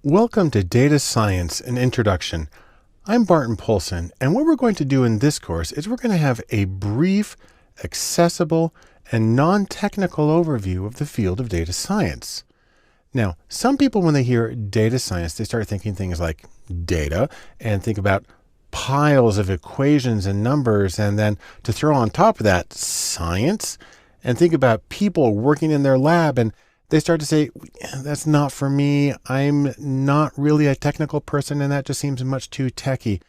Welcome to Data Science, an Introduction. I'm Barton Poulsen, and what we're going to do in this course is we're going to have a brief, accessible, and non-technical overview of the field of data science. Now, some people, when they hear data science, they start thinking things like data and think about piles of equations and numbers, and then to throw on top of that science, and think about people working in their lab, and they start to say, that's not for me. I'm not really a technical person, and that just seems much too techy.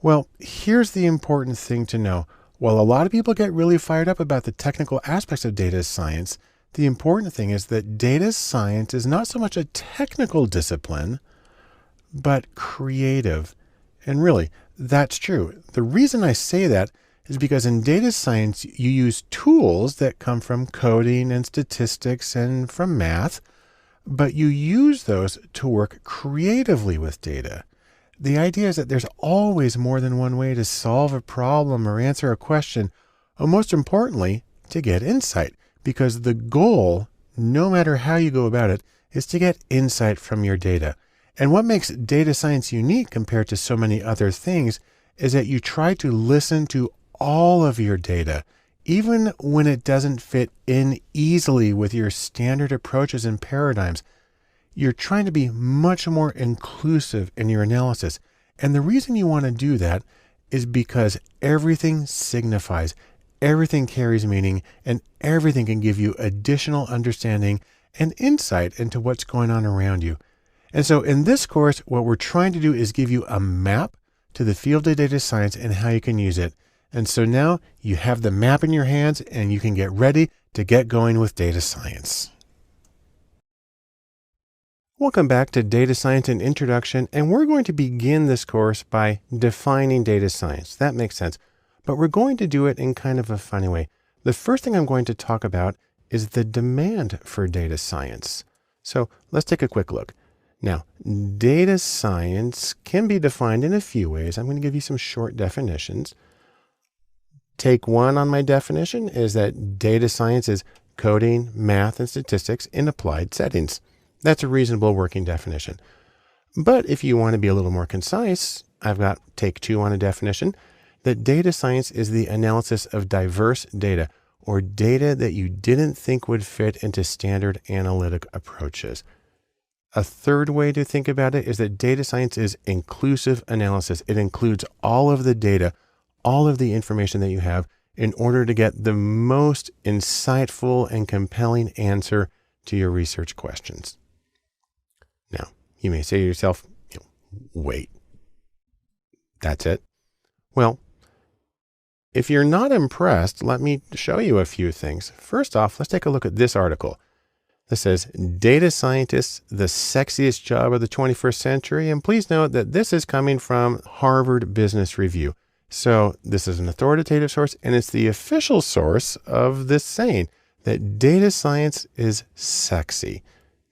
Well, here's the important thing to know. While a lot of people get really fired up about the technical aspects of data science, the important thing is that data science is not so much a technical discipline, but creative. And really, that's true. The reason I say that is because in data science, you use tools that come from coding and statistics and from math, but you use those to work creatively with data. The idea is that there's always more than one way to solve a problem or answer a question, or most importantly, to get insight, because the goal, no matter how you go about it, is to get insight from your data. And what makes data science unique compared to so many other things is that you try to listen to all of your data, even when it doesn't fit in easily with your standard approaches and paradigms. You're trying to be much more inclusive in your analysis. And the reason you want to do that is because everything signifies, everything carries meaning, and everything can give you additional understanding and insight into what's going on around you. And so in this course, what we're trying to do is give you a map to the field of data science and how you can use it. And so now you have the map in your hands and you can get ready to get going with data science. Welcome back to Data Science and Introduction, and we're going to begin this course by defining data science. That makes sense, but we're going to do it in kind of a funny way. The first thing I'm going to talk about is the demand for data science. So let's take a quick look. Now, data science can be defined in a few ways. I'm going to give you some short definitions. Take one on my definition is that data science is coding, math, and statistics in applied settings. That's a reasonable working definition. But if you want to be a little more concise, I've got take two on a definition that data science is the analysis of diverse data or data that you didn't think would fit into standard analytic approaches. A third way to think about it is that data science is inclusive analysis. It includes all of the data, all of the information that you have in order to get the most insightful and compelling answer to your research questions. Now, you may say to yourself, wait, that's it? Well, if you're not impressed, let me show you a few things. First off, let's take a look at this article. This says, Data Scientists, the Sexiest Job of the 21st Century. And please note that this is coming from Harvard Business Review. So this is an authoritative source, and it's the official source of this saying that data science is sexy.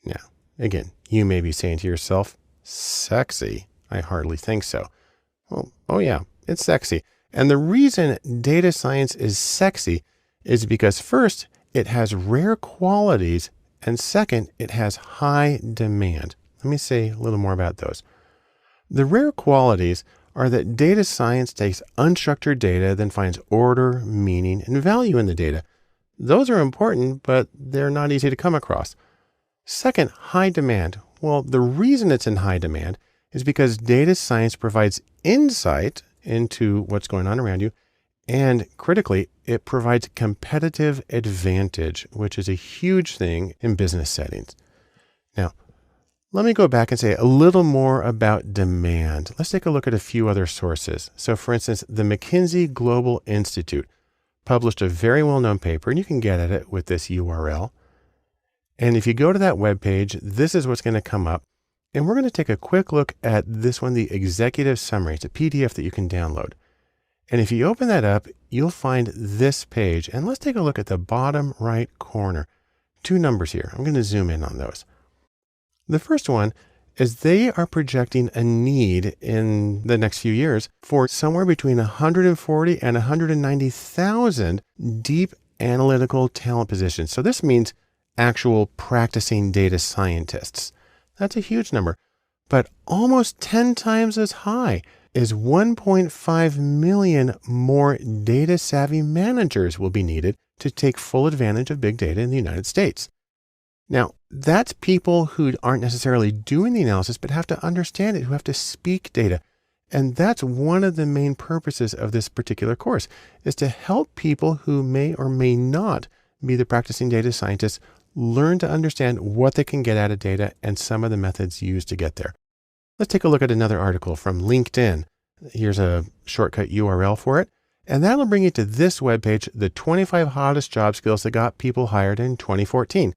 Now, again, you may be saying to yourself, sexy? I hardly think so. Well, oh yeah, it's sexy. And the reason data science is sexy is because first, it has rare qualities, and second, it has high demand. Let me say a little more about those. The rare qualities are that data science takes unstructured data, then finds order, meaning, and value in the data. Those are important, but they're not easy to come across. Second, high demand. Well, the reason it's in high demand is because data science provides insight into what's going on around you, and critically, it provides competitive advantage, which is a huge thing in business settings. Now, let me go back and say a little more about demand. Let's take a look at a few other sources. So for instance, the McKinsey Global Institute published a very well-known paper, and you can get at it with this URL. And if you go to that webpage, this is what's going to come up. And we're going to take a quick look at this one, the executive summary. It's a PDF that you can download. And if you open that up, you'll find this page. And let's take a look at the bottom right corner. Two numbers here. I'm going to zoom in on those. The first one is they are projecting a need in the next few years for somewhere between 140 and 190,000 deep analytical talent positions. So this means actual practicing data scientists. That's a huge number. but almost 10 times as high is 1.5 million more data savvy managers will be needed to take full advantage of big data in the United States. Now, that's people who aren't necessarily doing the analysis, but have to understand it, who have to speak data. And that's one of the main purposes of this particular course, is to help people who may or may not be the practicing data scientists learn to understand what they can get out of data and some of the methods used to get there. Let's take a look at another article from LinkedIn. Here's a shortcut URL for it. And that'll bring you to this webpage, the 25 hottest job skills that got people hired in 2014.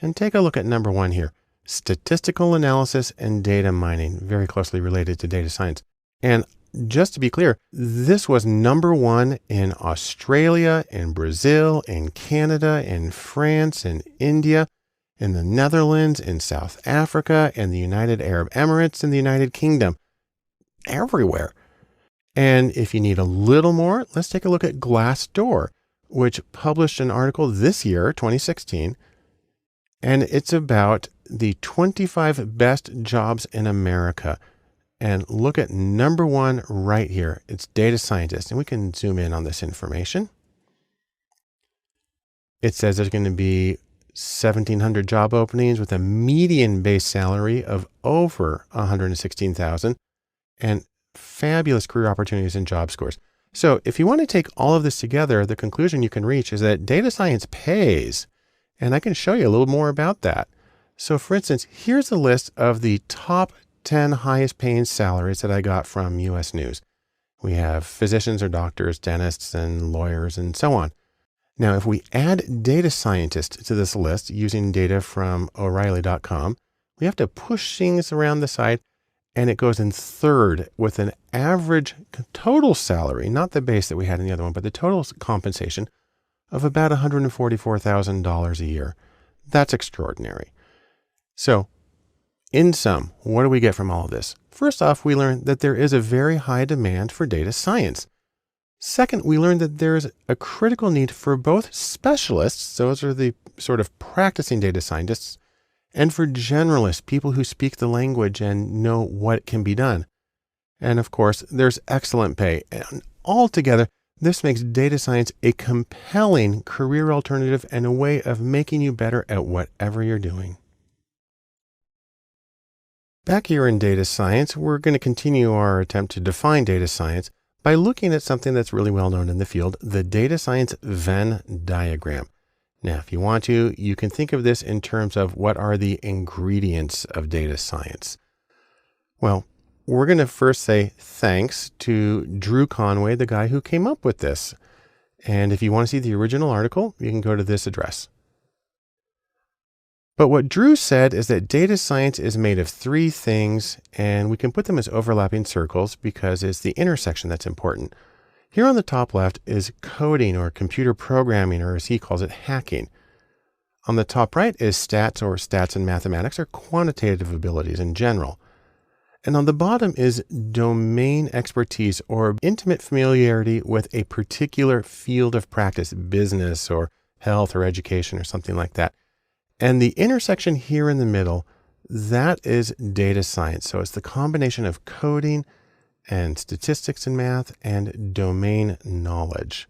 And take a look at number 1 here, statistical analysis and data mining, very closely related to data science. And just to be clear, this was number 1 in Australia, in Brazil, in Canada, in France, in India, in the Netherlands, in South Africa, in the United Arab Emirates, in the United Kingdom, everywhere. And if you need a little more, let's take a look at Glassdoor, which published an article this year, 2016, and it's about the 25 best jobs in America. And look at number 1 right here. It's data scientist. And we can zoom in on this information. It says there's going to be 1,700 job openings with a median base salary of over $116,000 and fabulous career opportunities and job scores. So if you want to take all of this together, the conclusion you can reach is that data science pays. And I can show you a little more about that. So for instance, here's a list of the top 10 highest paying salaries that I got from US News. We have physicians or doctors, dentists, and lawyers, and so on. Now, if we add data scientists to this list using data from O'Reilly.com, we have to push things around the side, and it goes in third with an average total salary, not the base that we had in the other one, but the total compensation of about $144,000 a year. That's extraordinary. So, in sum, what do we get from all of this? First off, we learn that there is a very high demand for data science. Second, we learned that there's a critical need for both specialists, those are the sort of practicing data scientists, and for generalists, people who speak the language and know what can be done. And of course, there's excellent pay. And altogether, this makes data science a compelling career alternative and a way of making you better at whatever you're doing. Back here in data science, we're going to continue our attempt to define data science by looking at something that's really well known in the field, the data science Venn diagram. Now, if you want to, you can think of this in terms of what are the ingredients of data science. Well, we're going to first say thanks to Drew Conway, the guy who came up with this. And if you want to see the original article, you can go to this address. But what Drew said is that data science is made of 3 things, and we can put them as overlapping circles because it's the intersection that's important. Here on the top left is coding or computer programming, or as he calls it, hacking. On the top right is stats, or stats in mathematics, or quantitative abilities in general. And on the bottom is domain expertise, or intimate familiarity with a particular field of practice, business or health or education or something like that. And the intersection here in the middle, that is data science. So it's the combination of coding and statistics in math and domain knowledge.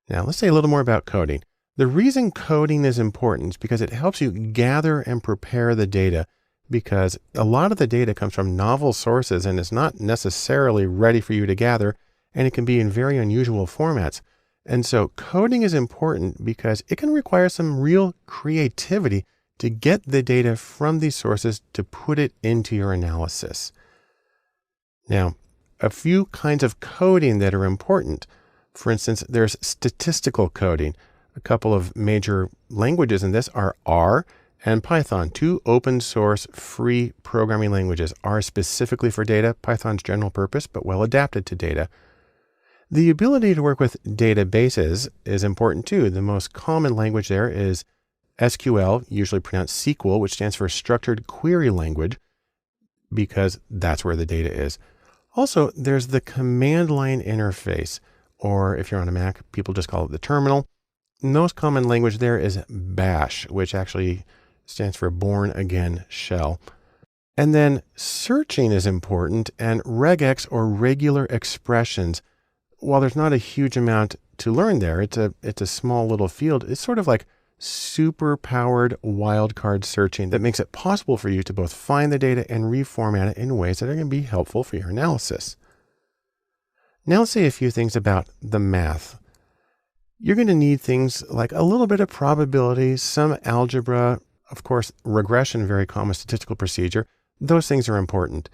Now let's say a little more about coding. The reason coding is important is because it helps you gather and prepare the data, because a lot of the data comes from novel sources and is not necessarily ready for you to gather, and it can be in very unusual formats. And so coding is important because it can require some real creativity to get the data from these sources to put it into your analysis. Now, a few kinds of coding that are important. For instance, there's statistical coding. A couple of major languages in this are R and Python, 2 open source free programming languages. R specifically for data, Python's general purpose, but well adapted to data. The ability to work with databases is important too. The most common language there is SQL, usually pronounced SQL, which stands for Structured Query Language, because that's where the data is. Also, there's the command line interface, or if you're on a Mac, people just call it the terminal. The most common language there is Bash, which actually stands for Born Again Shell. And then searching is important, and regex, or regular expressions, while there's not a huge amount to learn there, it's a small little field. It's sort of like super powered wildcard searching that makes it possible for you to both find the data and reformat it in ways that are going to be helpful for your analysis. Now let's say a few things about the math. You're going to need things like a little bit of probability, some algebra, of course, regression, very common statistical procedure. Those things are important.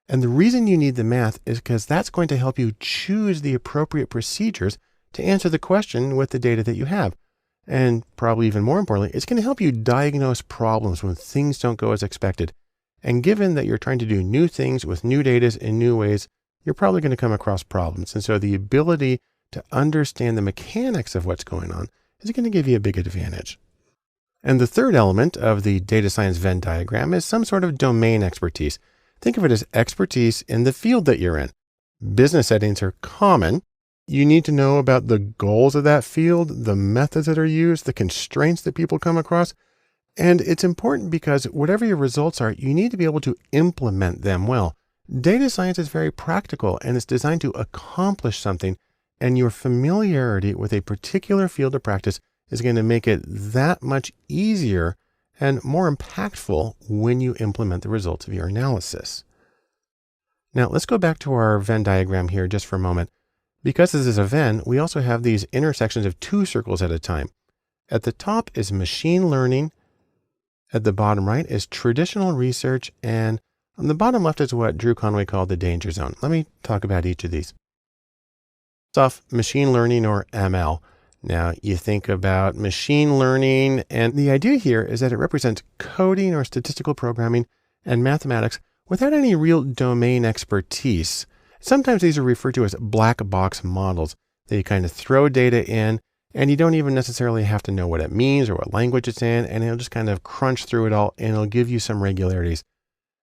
And the reason you need the math is because that's going to help you choose the appropriate procedures to answer the question with the data that you have. And probably even more importantly, it's going to help you diagnose problems when things don't go as expected. And given that you're trying to do new things with new data in new ways, you're probably going to come across problems. And so the ability to understand the mechanics of what's going on is going to give you a big advantage. And the third element of the data science Venn diagram is some sort of domain expertise. Think of it as expertise in the field that you're in. Business settings are common. You need to know about the goals of that field, the methods that are used, the constraints that people come across. And it's important because whatever your results are, you need to be able to implement them well. Data science is very practical and it's designed to accomplish something, and your familiarity with a particular field of practice is going to make it that much easier and more impactful when you implement the results of your analysis. Now let's go back to our Venn diagram here just for a moment. Because this is a Venn, we also have these intersections of two circles at a time. At the top is machine learning. At the bottom right is traditional research. And on the bottom left is what Drew Conway called the danger zone. Let me talk about each of these. First off, machine learning, or ML. Now you think about machine learning, and the idea here is that it represents coding or statistical programming and mathematics without any real domain expertise. Sometimes these are referred to as black box models. They kind of throw data in, and you don't even necessarily have to know what it means or what language it's in, and it'll just kind of crunch through it all, and it'll give you some regularities.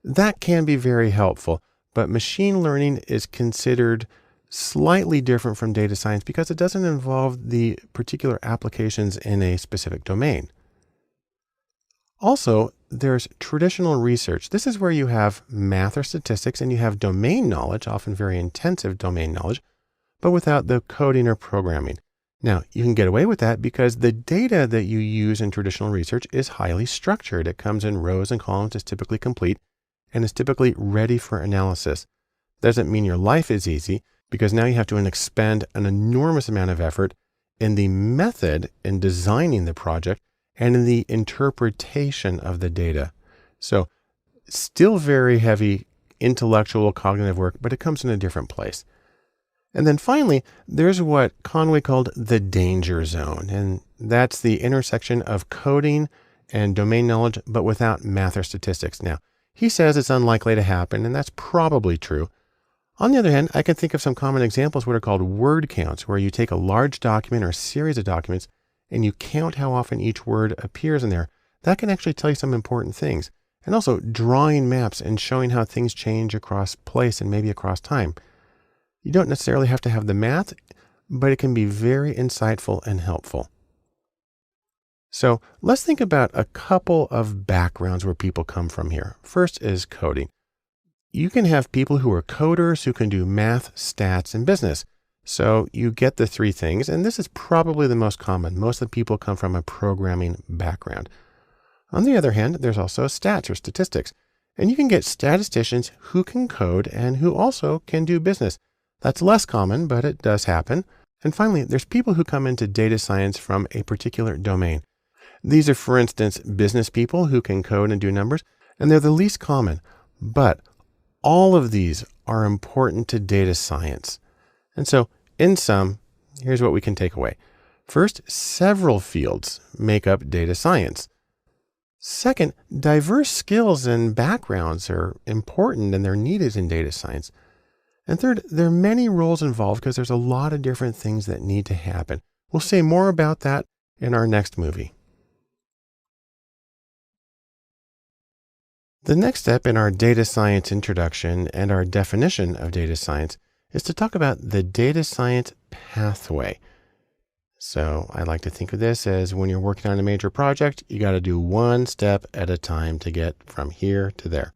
That can be very helpful, but machine learning is considered slightly different from data science because it doesn't involve the particular applications in a specific domain. Also, there's traditional research. This is where you have math or statistics and you have domain knowledge, often very intensive domain knowledge, but without the coding or programming. Now, you can get away with that because the data that you use in traditional research is highly structured. It comes in rows and columns, is typically complete, and is typically ready for analysis. Doesn't mean your life is easy, because now you have to expend an enormous amount of effort in the method in designing the project and in the interpretation of the data. So still very heavy intellectual cognitive work, but it comes in a different place. And then finally, there's what Conway called the danger zone. And that's the intersection of coding and domain knowledge, but without math or statistics. Now, he says it's unlikely to happen, and that's probably true. On the other hand, I can think of some common examples, what are called word counts, where you take a large document or a series of documents and you count how often each word appears in there. That can actually tell you some important things. And also drawing maps and showing how things change across place and maybe across time. You don't necessarily have to have the math, but it can be very insightful and helpful. So let's think about a couple of backgrounds where people come from here. First is coding. You can have people who are coders who can do math, stats, and business. So you get the three things, and this is probably the most common. Most of the people come from a programming background. On the other hand, there's also stats or statistics, and you can get statisticians who can code and who also can do business. That's less common, but it does happen. And finally, there's people who come into data science from a particular domain. These are, for instance, business people who can code and do numbers, and they're the least common, but all of these are important to data science. And so in sum, here's what we can take away. First, several fields make up data science. Second, diverse skills and backgrounds are important and they're needed in data science. And third, there are many roles involved because there's a lot of different things that need to happen. We'll say more about that in our next movie. The next step in our data science introduction and our definition of data science is to talk about the data science pathway. So I like to think of this as when you're working on a major project, you got to do one step at a time to get from here to there.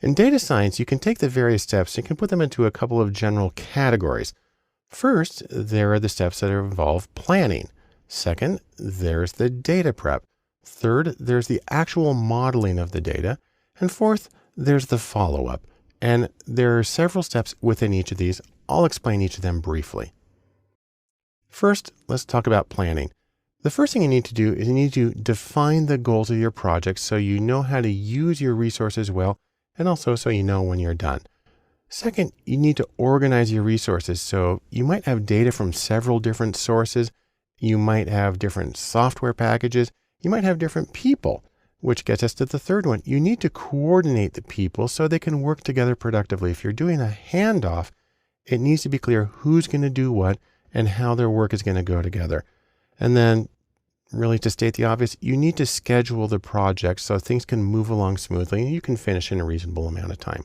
In data science, you can take the various steps and you can put them into a couple of general categories. First, there are the steps that involve planning. Second, there's the data prep. Third, there's the actual modeling of the data. And fourth, there's the follow-up. And there are several steps within each of these. I'll explain each of them briefly. First, let's talk about planning. The first thing you need to do is you need to define the goals of your project so you know how to use your resources well, and also so you know when you're done. Second, you need to organize your resources. So you might have data from several different sources. You might have different software packages. You might have different people, which gets us to the third one. You need to coordinate the people so they can work together productively. If you're doing a handoff, it needs to be clear who's going to do what and how their work is going to go together. And then, really to state the obvious, you need to schedule the project so things can move along smoothly and you can finish in a reasonable amount of time.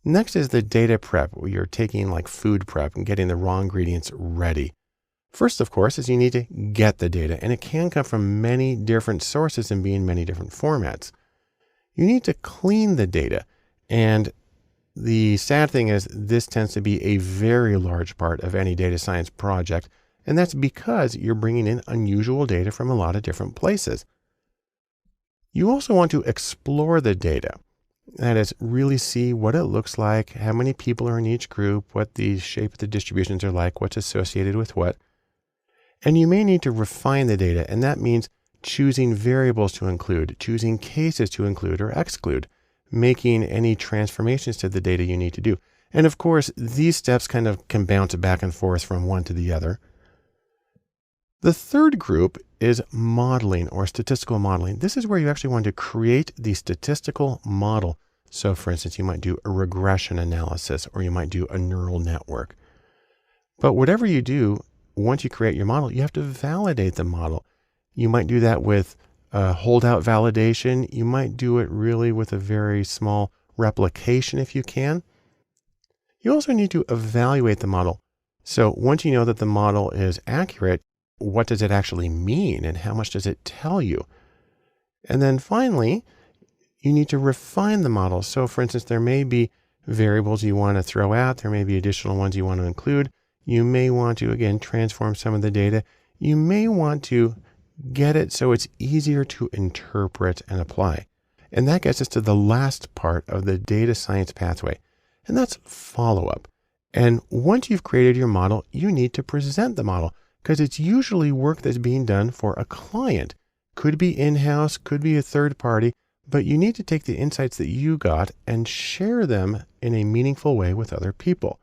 Next is the data prep, where you're taking like food prep and getting the raw ingredients ready. First, of course, is you need to get the data, and it can come from many different sources and be in many different formats. You need to clean the data, and the sad thing is this tends to be a very large part of any data science project, and that's because you're bringing in unusual data from a lot of different places. You also want to explore the data. That is, really see what it looks like, how many people are in each group, what the shape of the distributions are like, what's associated with what. And you may need to refine the data, and that means choosing variables to include, choosing cases to include or exclude, making any transformations to the data you need to do. And of course, these steps kind of can bounce back and forth from one to the other. The third group is modeling or statistical modeling. This is where you actually want to create the statistical model. So for instance, you might do a regression analysis or you might do a neural network. But whatever you do, once you create your model, you have to validate the model. You might do that with holdout validation. You might do it really with a very small replication if you can. You also need to evaluate the model. So once you know that the model is accurate, what does it actually mean and how much does it tell you? And then finally, you need to refine the model. So for instance, there may be variables you want to throw out. There may be additional ones you want to include. You may want to, again, transform some of the data. You may want to get it so it's easier to interpret and apply. And that gets us to the last part of the data science pathway, and that's follow-up. And once you've created your model, you need to present the model because it's usually work that's being done for a client. Could be in-house, could be a third party, but you need to take the insights that you got and share them in a meaningful way with other people.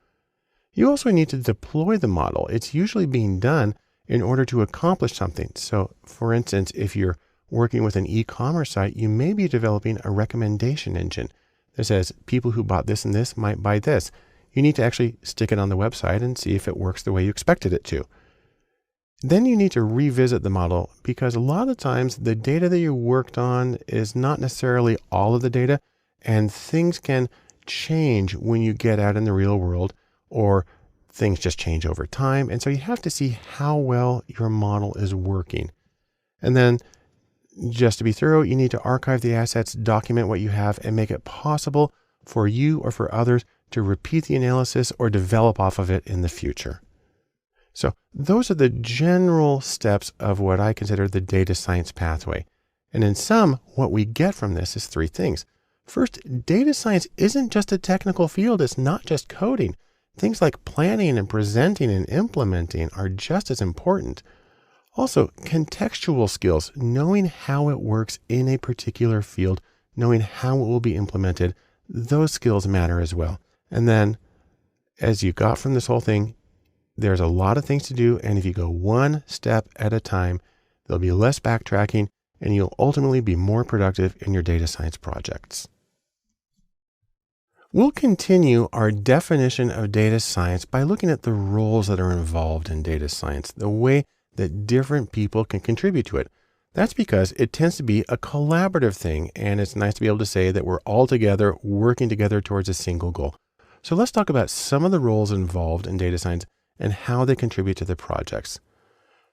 You also need to deploy the model. It's usually being done in order to accomplish something. So for instance, if you're working with an e-commerce site, you may be developing a recommendation engine that says people who bought this and this might buy this. You need to actually stick it on the website and see if it works the way you expected it to. Then you need to revisit the model because a lot of times the data that you worked on is not necessarily all of the data, and things can change when you get out in the real world, or things just change over time. And so you have to see how well your model is working. And then just to be thorough, you need to archive the assets, document what you have, and make it possible for you or for others to repeat the analysis or develop off of it in the future. So those are the general steps of what I consider the data science pathway. And in sum, what we get from this is three things. First, data science isn't just a technical field. It's not just coding. Things like planning and presenting and implementing are just as important. Also, contextual skills, knowing how it works in a particular field, knowing how it will be implemented, those skills matter as well. And then, as you got from this whole thing, there's a lot of things to do, and if you go one step at a time, there'll be less backtracking, and you'll ultimately be more productive in your data science projects. We'll continue our definition of data science by looking at the roles that are involved in data science, the way that different people can contribute to it. That's because it tends to be a collaborative thing, and it's nice to be able to say that we're all together, working together towards a single goal. So let's talk about some of the roles involved in data science and how they contribute to the projects.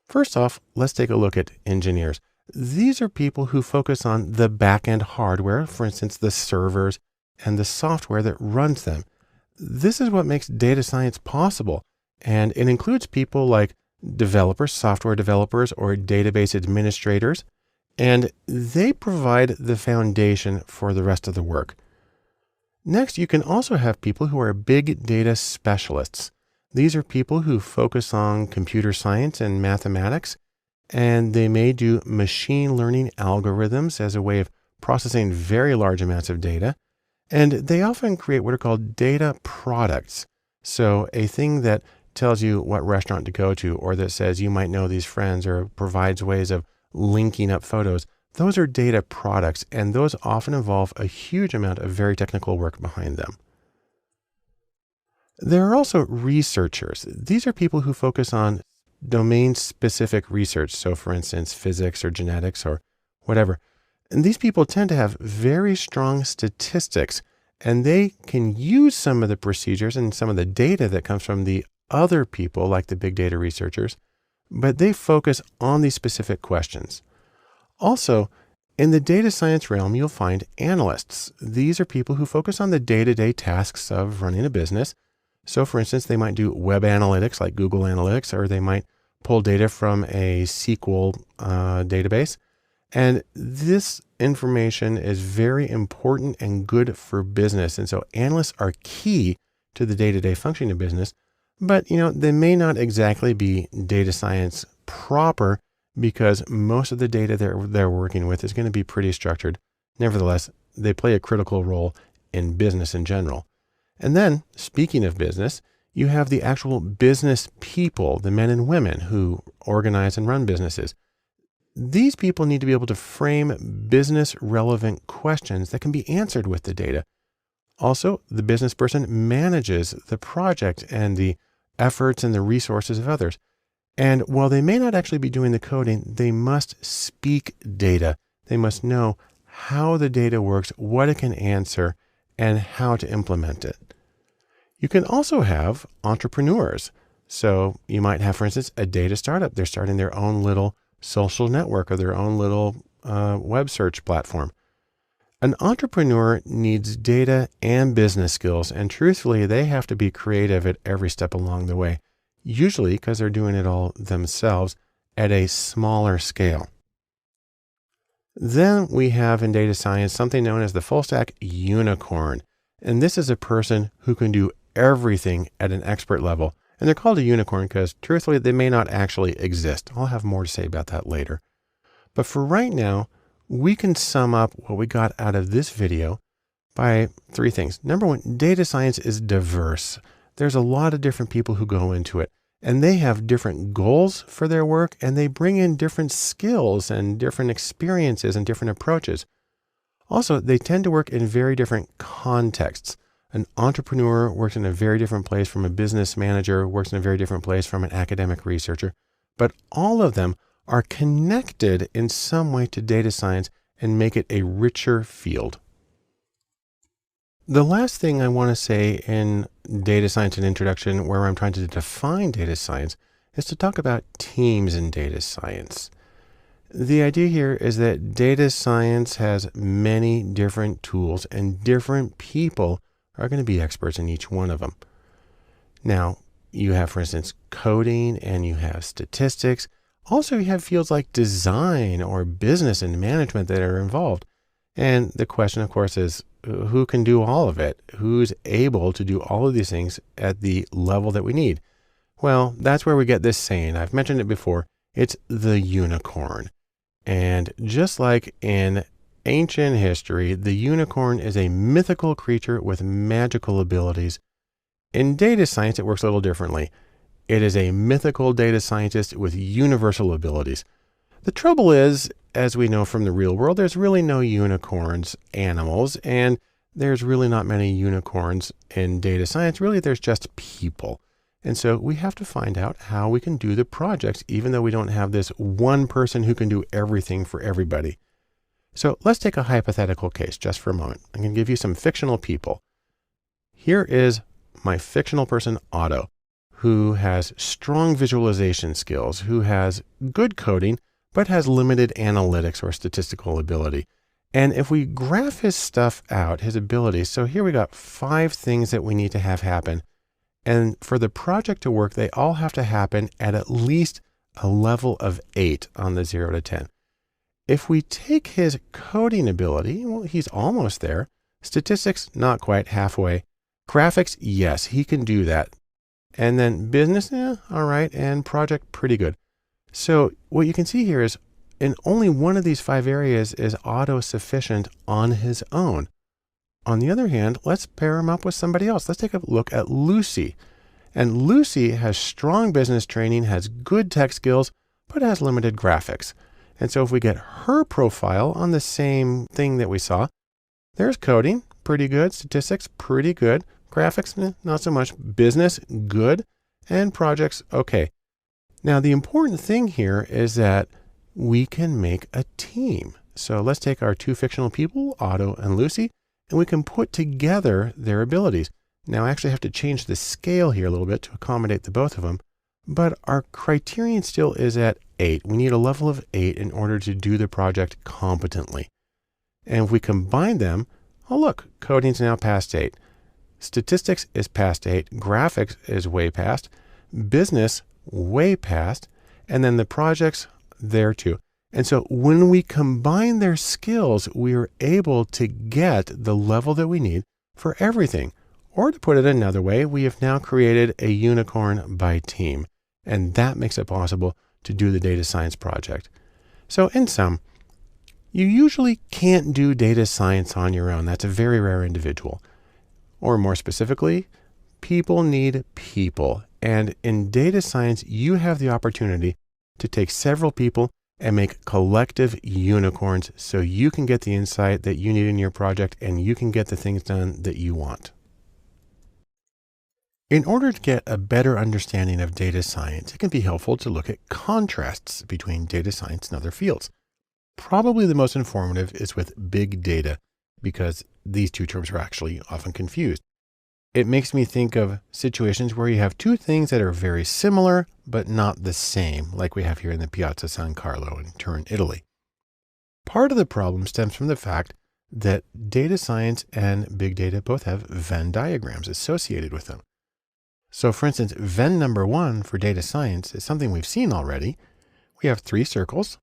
First off, let's take a look at engineers. These are people who focus on the back-end hardware, for instance, the servers and the software that runs them. This is what makes data science possible, and it includes people like developers, software developers, or database administrators, and they provide the foundation for the rest of the work. Next, you can also have people who are big data specialists. These are people who focus on computer science and mathematics, and they may do machine learning algorithms as a way of processing very large amounts of data. And they often create what are called data products. So a thing that tells you what restaurant to go to, or that says you might know these friends, or provides ways of linking up photos. Those are data products, and those often involve a huge amount of very technical work behind them. There are also researchers. These are people who focus on domain-specific research. So for instance, physics or genetics or whatever. And these people tend to have very strong statistics, and they can use some of the procedures and some of the data that comes from the other people, like the big data researchers, but they focus on these specific questions. Also, in the data science realm, you'll find analysts. These are people who focus on the day-to-day tasks of running a business. So for instance, they might do web analytics like Google Analytics, or they might pull data from a SQL database. And this information is very important and good for business. And so analysts are key to the day-to-day functioning of business, but they may not exactly be data science proper, because most of the data they're working with is going to be pretty structured. Nevertheless, they play a critical role in business in general. And then, speaking of business, you have the actual business people, the men and women who organize and run businesses. These people need to be able to frame business relevant questions that can be answered with the data. Also, the business person manages the project and the efforts and the resources of others. And while they may not actually be doing the coding, they must speak data. They must know how the data works, what it can answer, and how to implement it. You can also have entrepreneurs. So you might have, for instance, a data startup. They're starting their own little social network or their own little web search platform. An entrepreneur needs data and business skills, and truthfully, they have to be creative at every step along the way, usually because they're doing it all themselves at a smaller scale. Then we have in data science something known as the full stack unicorn. And this is a person who can do everything at an expert level. And they're called a unicorn because truthfully, they may not actually exist. I'll have more to say about that later. But for right now, we can sum up what we got out of this video by three things. Number one, data science is diverse. There's a lot of different people who go into it, and they have different goals for their work, and they bring in different skills and different experiences and different approaches. Also, they tend to work in very different contexts. An entrepreneur works in a very different place from a business manager, works in a very different place from an academic researcher, but all of them are connected in some way to data science and make it a richer field. The last thing I want to say in data science and introduction, where I'm trying to define data science, is to talk about teams in data science. The idea here is that data science has many different tools, and different people are going to be experts in each one of them. Now, you have, for instance, coding, and you have statistics. Also, you have fields like design or business and management that are involved. And the question, of course, is who can do all of it? Who's able to do all of these things at the level that we need? Well, that's where we get this saying. I've mentioned it before. It's the unicorn. And just like in ancient history, the unicorn is a mythical creature with magical abilities. In data science, it works a little differently. It is a mythical data scientist with universal abilities. The trouble is, as we know from the real world, there's really no unicorns animals, and there's really not many unicorns in data science. Really, there's just people. And so we have to find out how we can do the projects, even though we don't have this one person who can do everything for everybody. So let's take a hypothetical case just for a moment. I'm going to give you some fictional people. Here is my fictional person, Otto, who has strong visualization skills, who has good coding, but has limited analytics or statistical ability. And if we graph his stuff out, his abilities, so here we got 5 things that we need to have happen. And for the project to work, they all have to happen at least a level of 8 on the 0 to 10. If we take his coding ability, well, he's almost there. Statistics, not quite, halfway. Graphics, yes, he can do that. And then business, all right. And project, pretty good. So what you can see here is in only one of these 5 areas is Otto sufficient on his own. On the other hand, let's pair him up with somebody else. Let's take a look at Lucy. And Lucy has strong business training, has good tech skills, but has limited graphics. And so if we get her profile on the same thing that we saw, there's coding, pretty good. Statistics, pretty good. Graphics, not so much. Business, good. And projects, okay. Now, the important thing here is that we can make a team. So let's take our 2 fictional people, Otto and Lucy, and we can put together their abilities. Now, I actually have to change the scale here a little bit to accommodate the both of them, but our criterion still is at 8. We need a level of 8 in order to do the project competently. And if we combine them, oh look, coding's now past 8. Statistics is past 8. Graphics is way past. Business, way past. And then the projects, there too. And so when we combine their skills, we are able to get the level that we need for everything. Or to put it another way, we have now created a unicorn by team. And that makes it possible to do the data science project. So in sum, you usually can't do data science on your own. That's a very rare individual. Or more specifically, people need people. And in data science, you have the opportunity to take several people and make collective unicorns so you can get the insight that you need in your project and you can get the things done that you want. In order to get a better understanding of data science, it can be helpful to look at contrasts between data science and other fields. Probably the most informative is with big data, because these 2 terms are actually often confused. It makes me think of situations where you have 2 things that are very similar, but not the same, like we have here in the Piazza San Carlo in Turin, Italy. Part of the problem stems from the fact that data science and big data both have Venn diagrams associated with them. So for instance, Venn number 1 for data science is something we've seen already. We have 3 circles.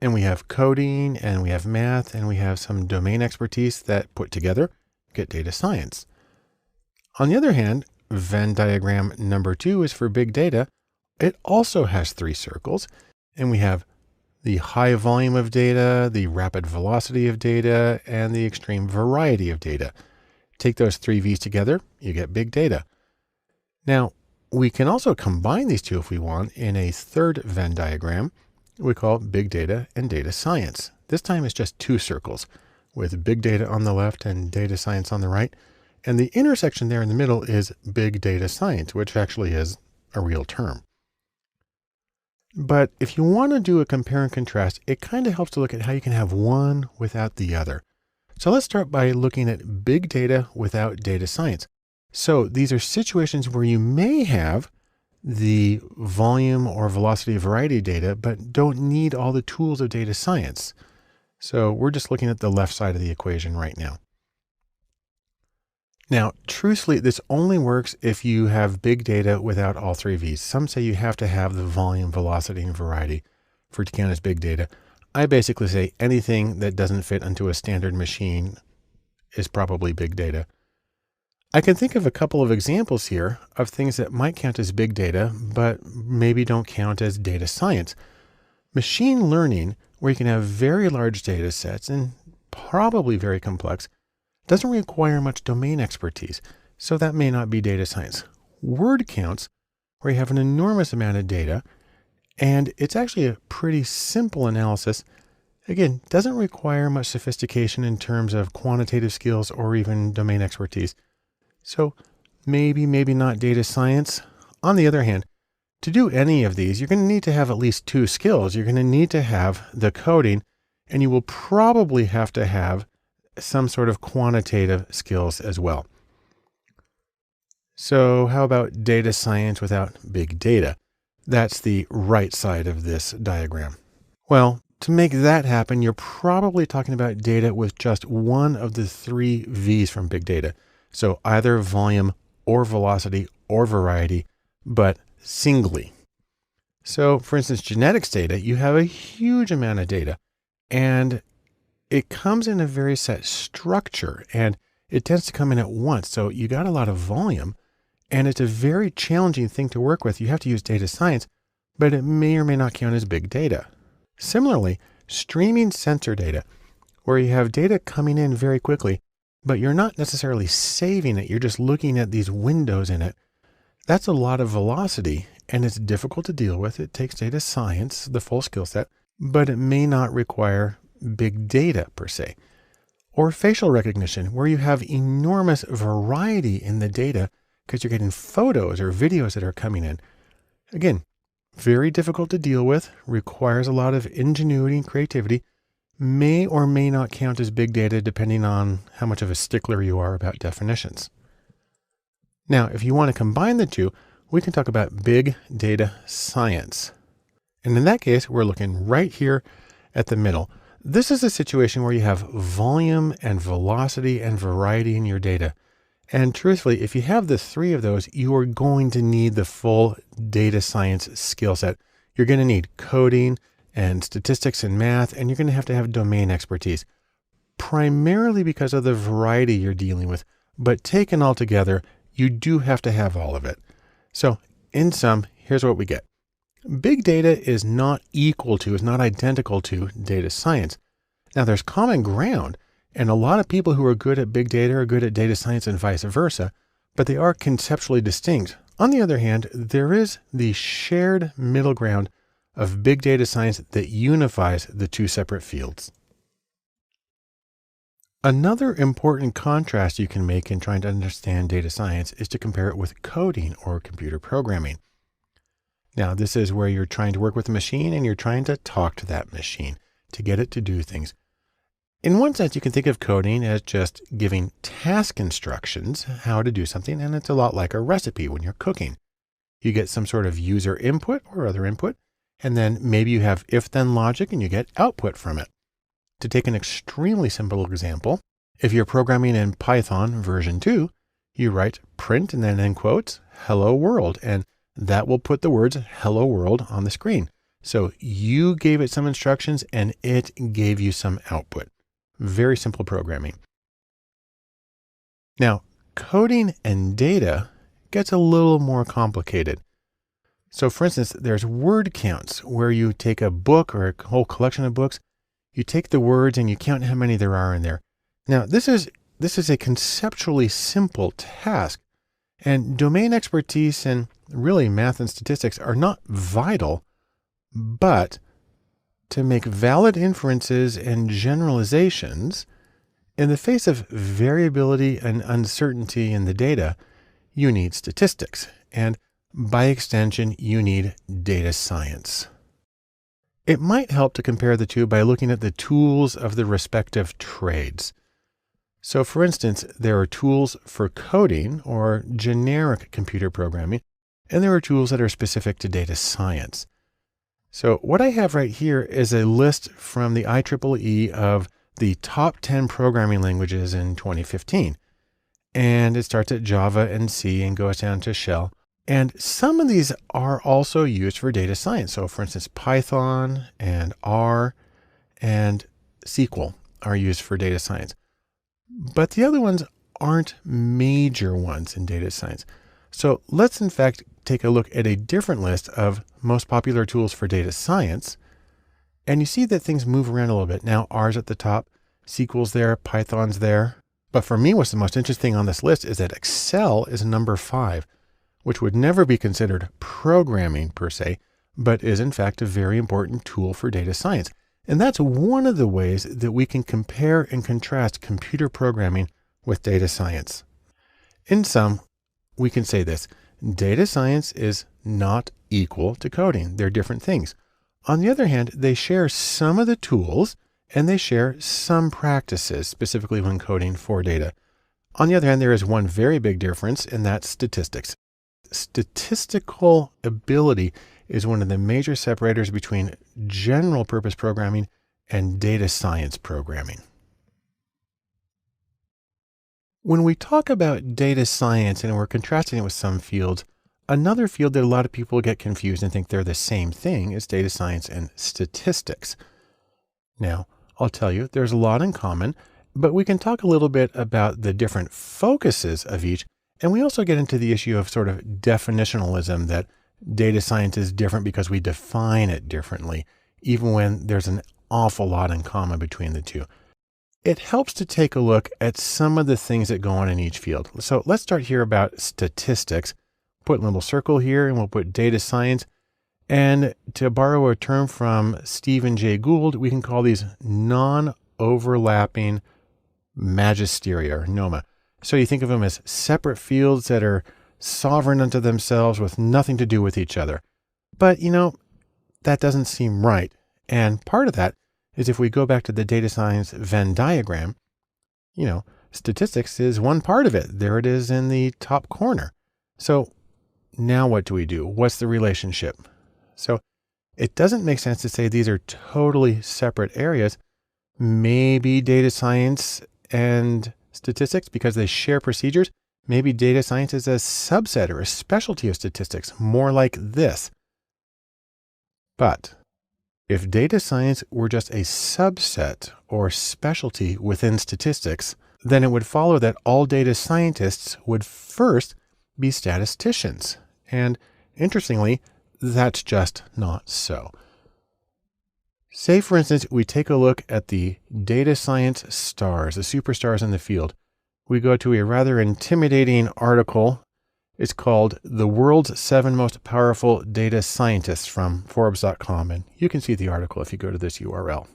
And we have coding, and we have math, and we have some domain expertise that put together get data science. On the other hand, Venn diagram number 2 is for big data. It also has 3 circles, and we have the high volume of data, the rapid velocity of data, and the extreme variety of data. Take those 3 V's together, you get big data. Now, we can also combine these 2 if we want in a third Venn diagram we call big data and data science. This time it's just 2 circles with big data on the left and data science on the right. And the intersection there in the middle is big data science, which actually is a real term. But if you want to do a compare and contrast, it kind of helps to look at how you can have one without the other. So let's start by looking at big data without data science. So these are situations where you may have the volume or velocity of variety data, but don't need all the tools of data science. So we're just looking at the left side of the equation right now. Now, truthfully, this only works if you have big data without all 3 V's. Some say you have to have the volume, velocity, and variety for it to count as big data. I basically say anything that doesn't fit into a standard machine is probably big data. I can think of a couple of examples here of things that might count as big data, but maybe don't count as data science. Machine learning, where you can have very large data sets and probably very complex, doesn't require much domain expertise, so that may not be data science. Word counts, where you have an enormous amount of data, and it's actually a pretty simple analysis. Again, doesn't require much sophistication in terms of quantitative skills or even domain expertise. So maybe not data science. On the other hand, to do any of these, you're going to need to have at least 2 skills. You're going to need to have the coding, and you will probably have to have some sort of quantitative skills as well. So how about data science without big data? That's the right side of this diagram. Well, to make that happen, you're probably talking about data with just one of the three V's from big data. So either volume or velocity or variety, but singly. So for instance, genetics data, you have a huge amount of data and it comes in a very set structure and it tends to come in at once. So you got a lot of volume and it's a very challenging thing to work with. You have to use data science, but it may or may not count as big data. Similarly, streaming sensor data, where you have data coming in very quickly, but you're not necessarily saving it. You're just looking at these windows in it. That's a lot of velocity and it's difficult to deal with. It takes data science, the full skill set, but it may not require big data per se. Or facial recognition, where you have enormous variety in the data because you're getting photos or videos that are coming in. Again, very difficult to deal with, requires a lot of ingenuity and creativity, may or may not count as big data depending on how much of a stickler you are about definitions. Now, if you want to combine the two, we can talk about big data science. And in that case, we're looking right here at the middle. This is a situation where you have volume and velocity and variety in your data. And truthfully, if you have the three of those, you are going to need the full data science skill set. You're going to need coding and statistics and math, and you're going to have domain expertise, primarily because of the variety you're dealing with. But taken all together, you do have to have all of it. So in sum, here's what we get. Big data is not identical to data science. Now there's common ground. And a lot of people who are good at big data are good at data science and vice versa, but they are conceptually distinct. On the other hand, there is the shared middle ground of big data science that unifies the two separate fields. Another important contrast you can make in trying to understand data science is to compare it with coding or computer programming. Now, this is where you're trying to work with a machine and you're trying to talk to that machine to get it to do things. In one sense, you can think of coding as just giving task instructions, how to do something, and it's a lot like a recipe when you're cooking. You get some sort of user input or other input, and then maybe you have if-then logic and you get output from it. To take an extremely simple example, if you're programming in Python version 2, you write print and then in quotes, hello world, and that will put the words hello world on the screen. So you gave it some instructions and it gave you some output. Very simple programming. Now, coding and data gets a little more complicated. So for instance, there's word counts where you take a book or a whole collection of books, you take the words and you count how many there are in there. Now, this is a conceptually simple task, and domain expertise and really math and statistics are not vital, but to make valid inferences and generalizations in the face of variability and uncertainty in the data, you need statistics. And by extension, you need data science. It might help to compare the two by looking at the tools of the respective trades. So for instance, there are tools for coding or generic computer programming, and there are tools that are specific to data science. So what I have right here is a list from the IEEE of the top 10 programming languages in 2015. And it starts at Java and C and goes down to Shell. And some of these are also used for data science. So for instance, Python and R and SQL are used for data science. But the other ones aren't major ones in data science. So let's in fact take a look at a different list of most popular tools for data science. And you see that things move around a little bit. Now R's at the top, SQL's there, Python's there. But for me, what's the most interesting on this list is that Excel is number 5, which would never be considered programming per se, but is in fact a very important tool for data science. And that's one of the ways that we can compare and contrast computer programming with data science. In sum, we can say this: data science is not equal to coding. They're different things. On the other hand, they share some of the tools and they share some practices, specifically when coding for data. On the other hand, there is one very big difference, and that's statistics. Statistical ability is one of the major separators between general purpose programming and data science programming. When we talk about data science and we're contrasting it with some fields, another field that a lot of people get confused and think they're the same thing is data science and statistics. Now, I'll tell you, there's a lot in common, but we can talk a little bit about the different focuses of each. And we also get into the issue of sort of definitionalism, that data science is different because we define it differently, even when there's an awful lot in common between the two. It helps to take a look at some of the things that go on in each field. So let's start here about statistics. Put a little circle here and we'll put data science. And to borrow a term from Stephen Jay Gould, we can call these non-overlapping magisteria, or NOMA. So you think of them as separate fields that are sovereign unto themselves with nothing to do with each other. But that doesn't seem right. And part of that is if we go back to the data science Venn diagram, statistics is one part of it. There it is in the top corner. So now what do we do? What's the relationship? So it doesn't make sense to say these are totally separate areas. Maybe data science and statistics, because they share procedures, maybe data science is a subset or a specialty of statistics, more like this. But if data science were just a subset or specialty within statistics, then it would follow that all data scientists would first be statisticians. And interestingly, that's just not so. Say, for instance, we take a look at the data science stars, the superstars in the field. We go to a rather intimidating article. It's called The World's 7 Most Powerful Data Scientists from Forbes.com. And you can see the article if you go to this URL.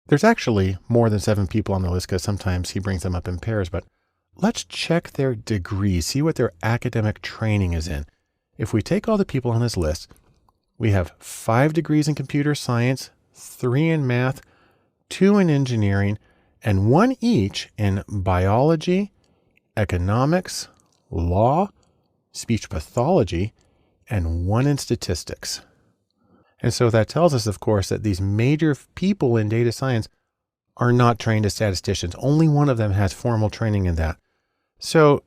There's actually more than 7 people on the list because sometimes he brings them up in pairs, but let's check their degrees, see what their academic training is in. If we take all the people on this list, we have 5 degrees in computer science, 3 in math, 2 in engineering, and 1 each in biology, economics, law, speech pathology, and 1 in statistics. And so that tells us, of course, that these major people in data science are not trained as statisticians. Only one of them has formal training in that. So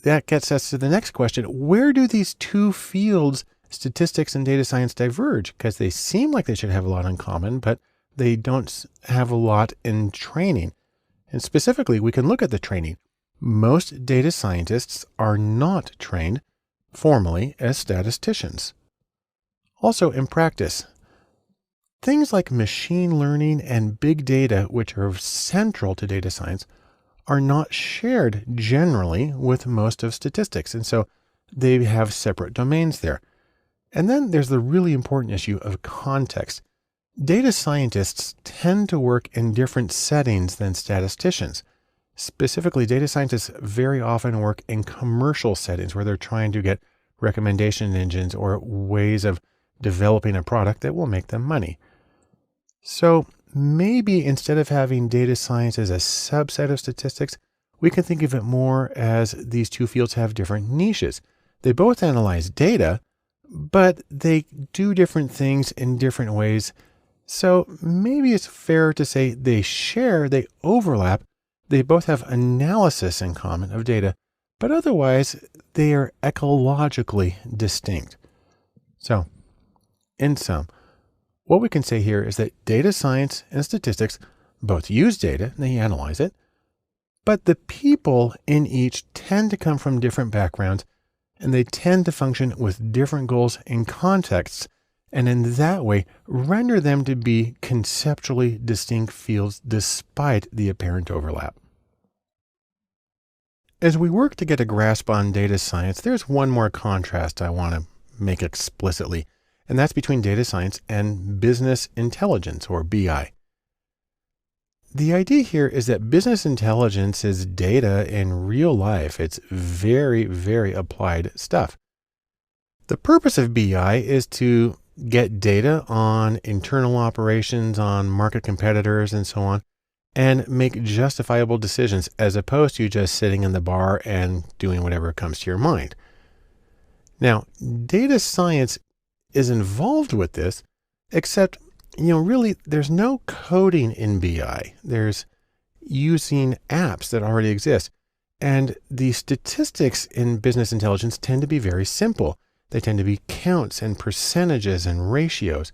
that gets us to the next question. Where do these two fields, statistics and data science, diverge? Because they seem like they should have a lot in common, but they don't have a lot in training. And specifically, we can look at the training. Most data scientists are not trained formally as statisticians. Also, in practice, things like machine learning and big data, which are central to data science, are not shared generally with most of statistics. And so they have separate domains there. And then there's the really important issue of context. Data scientists tend to work in different settings than statisticians. Specifically, data scientists very often work in commercial settings where they're trying to get recommendation engines or ways of developing a product that will make them money. So maybe instead of having data science as a subset of statistics, we can think of it more as these two fields have different niches. They both analyze data, but they do different things in different ways. So maybe it's fair to say they overlap. They both have analysis in common of data, but otherwise they are ecologically distinct. So in sum, what we can say here is that data science and statistics both use data, and they analyze it, but the people in each tend to come from different backgrounds, and they tend to function with different goals and contexts, and in that way render them to be conceptually distinct fields despite the apparent overlap. As we work to get a grasp on data science, there's one more contrast I want to make explicitly, and that's between data science and business intelligence, or BI. The idea here is that business intelligence is data in real life. It's very, very applied stuff. The purpose of BI is to get data on internal operations, on market competitors, and so on, and make justifiable decisions as opposed to just sitting in the bar and doing whatever comes to your mind. Now, data science is involved with this, except, really there's no coding in BI. There's using apps that already exist. And the statistics in business intelligence tend to be very simple. They tend to be counts and percentages and ratios.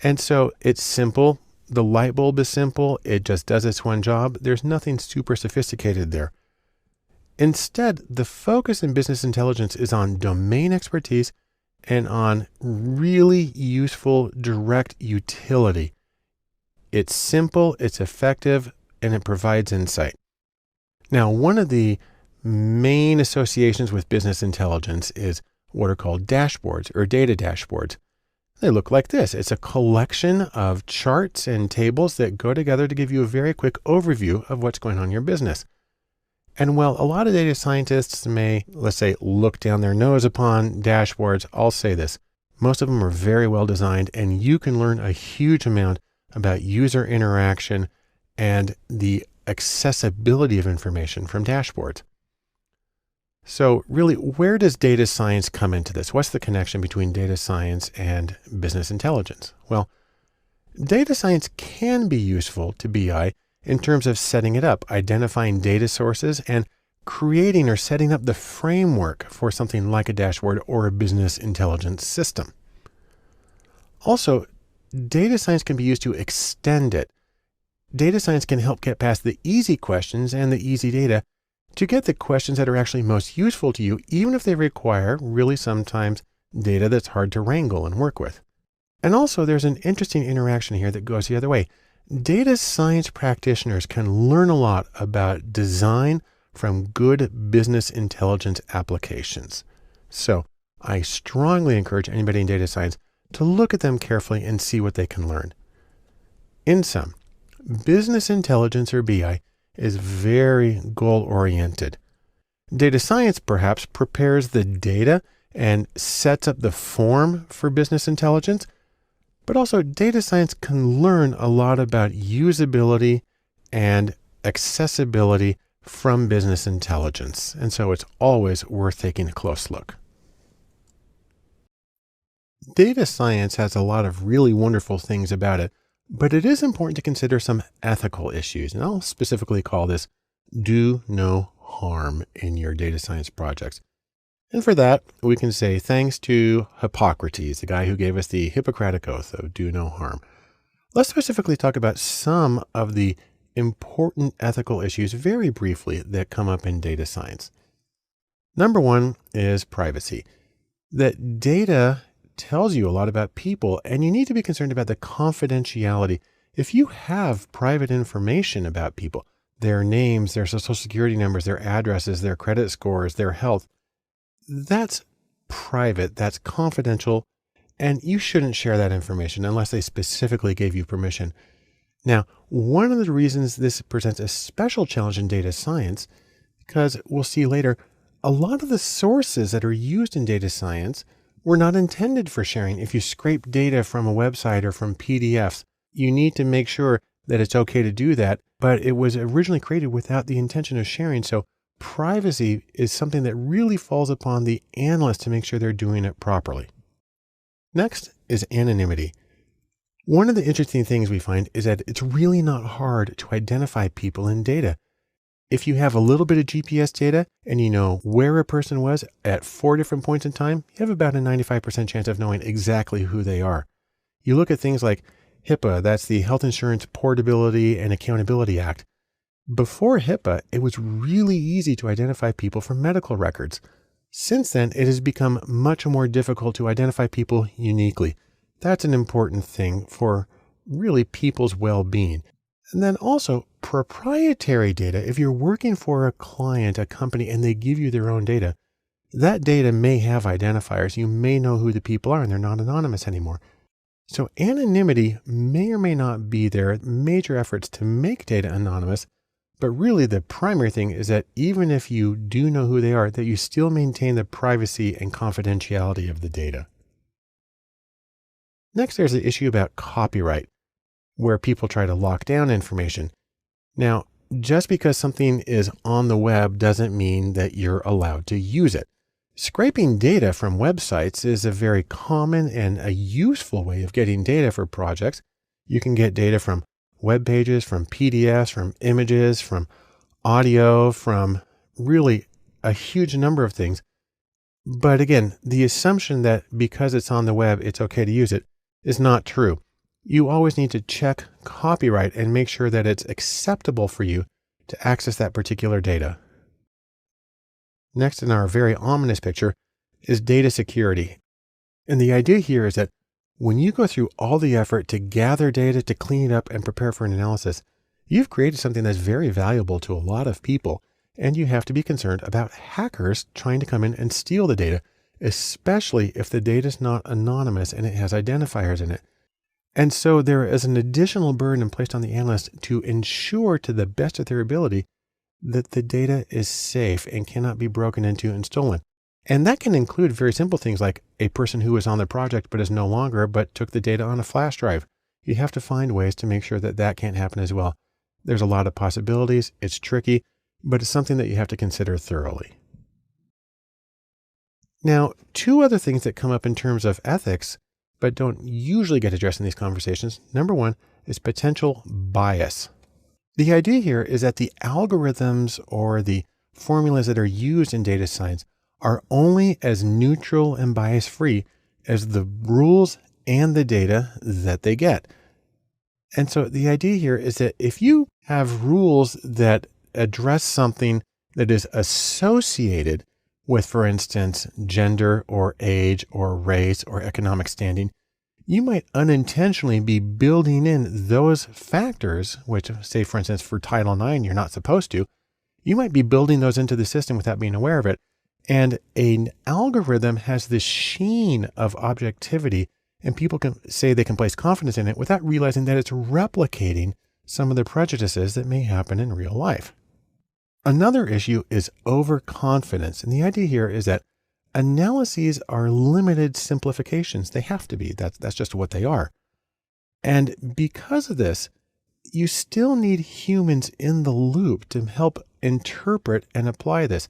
And so it's simple. The light bulb is simple. It just does its one job. There's nothing super sophisticated there. Instead, the focus in business intelligence is on domain expertise and on really useful direct utility. It's simple, it's effective, and it provides insight. Now, one of the main associations with business intelligence is what are called dashboards or data dashboards. They look like this. It's a collection of charts and tables that go together to give you a very quick overview of what's going on in your business. And while a lot of data scientists may, let's say, look down their nose upon dashboards, I'll say this. Most of them are very well designed, and you can learn a huge amount about user interaction and the accessibility of information from dashboards. So really, where does data science come into this? What's the connection between data science and business intelligence? Well, data science can be useful to BI in terms of setting it up, identifying data sources, and creating or setting up the framework for something like a dashboard or a business intelligence system. Also, data science can be used to extend it. Data science can help get past the easy questions and the easy data to get the questions that are actually most useful to you, even if they require really sometimes data that's hard to wrangle and work with. And also there's an interesting interaction here that goes the other way. Data science practitioners can learn a lot about design from good business intelligence applications. So I strongly encourage anybody in data science to look at them carefully and see what they can learn. In sum, business intelligence or BI is very goal-oriented. Data science perhaps prepares the data and sets up the form for business intelligence, but also data science can learn a lot about usability and accessibility from business intelligence. And so it's always worth taking a close look. Data science has a lot of really wonderful things about it, but it is important to consider some ethical issues. And I'll specifically call this do no harm in your data science projects. And for that, we can say thanks to Hippocrates, the guy who gave us the Hippocratic Oath of do no harm. Let's specifically talk about some of the important ethical issues very briefly that come up in data science. Number one is privacy. That data tells you a lot about people, and you need to be concerned about the confidentiality. If you have private information about people, their names, their social security numbers, their addresses, their credit scores, their health, that's private, that's confidential, and you shouldn't share that information unless they specifically gave you permission. Now, one of the reasons this presents a special challenge in data science, because we'll see later, a lot of the sources that are used in data science were not intended for sharing. If you scrape data from a website or from PDFs, you need to make sure that it's okay to do that, but it was originally created without the intention of sharing. So privacy is something that really falls upon the analyst to make sure they're doing it properly. Next is anonymity. One of the interesting things we find is that it's really not hard to identify people in data. If you have a little bit of GPS data and you know where a person was at 4 different points in time, you have about a 95% chance of knowing exactly who they are. You look at things like HIPAA, that's the Health Insurance Portability and Accountability Act. Before HIPAA, it was really easy to identify people from medical records. Since then, it has become much more difficult to identify people uniquely. That's an important thing for really people's well-being. And then also proprietary data. If you're working for a client, a company, and they give you their own data, that data may have identifiers. You may know who the people are and they're not anonymous anymore. So anonymity may or may not be there. Major efforts to make data anonymous. But really the primary thing is that even if you do know who they are, that you still maintain the privacy and confidentiality of the data. Next, there's the issue about copyright, where people try to lock down information. Now, just because something is on the web doesn't mean that you're allowed to use it. Scraping data from websites is a very common and a useful way of getting data for projects. You can get data from web pages, from PDFs, from images, from audio, from really a huge number of things. But again, the assumption that because it's on the web, it's okay to use it is not true. You always need to check copyright and make sure that it's acceptable for you to access that particular data. Next in our very ominous picture is data security. And the idea here is that when you go through all the effort to gather data, to clean it up and prepare for an analysis, you've created something that's very valuable to a lot of people. And you have to be concerned about hackers trying to come in and steal the data, especially if the data is not anonymous and it has identifiers in it. And so there is an additional burden placed on the analyst to ensure to the best of their ability that the data is safe and cannot be broken into and stolen. And that can include very simple things like a person who was on the project but is no longer, but took the data on a flash drive. You have to find ways to make sure that that can't happen as well. There's a lot of possibilities. It's tricky, but it's something that you have to consider thoroughly. Now, two other things that come up in terms of ethics, but don't usually get addressed in these conversations. Number one is potential bias. The idea here is that the algorithms or the formulas that are used in data science are only as neutral and bias-free as the rules and the data that they get. And so the idea here is that if you have rules that address something that is associated with, for instance, gender or age or race or economic standing, you might unintentionally be building in those factors, which, say, for instance, for Title IX, you're not supposed to. You might be building those into the system without being aware of it. And an algorithm has this sheen of objectivity, and people can say they can place confidence in it without realizing that it's replicating some of the prejudices that may happen in real life. Another issue is overconfidence. And the idea here is that analyses are limited simplifications. They have to be. That's just what they are. And because of this, you still need humans in the loop to help interpret and apply this.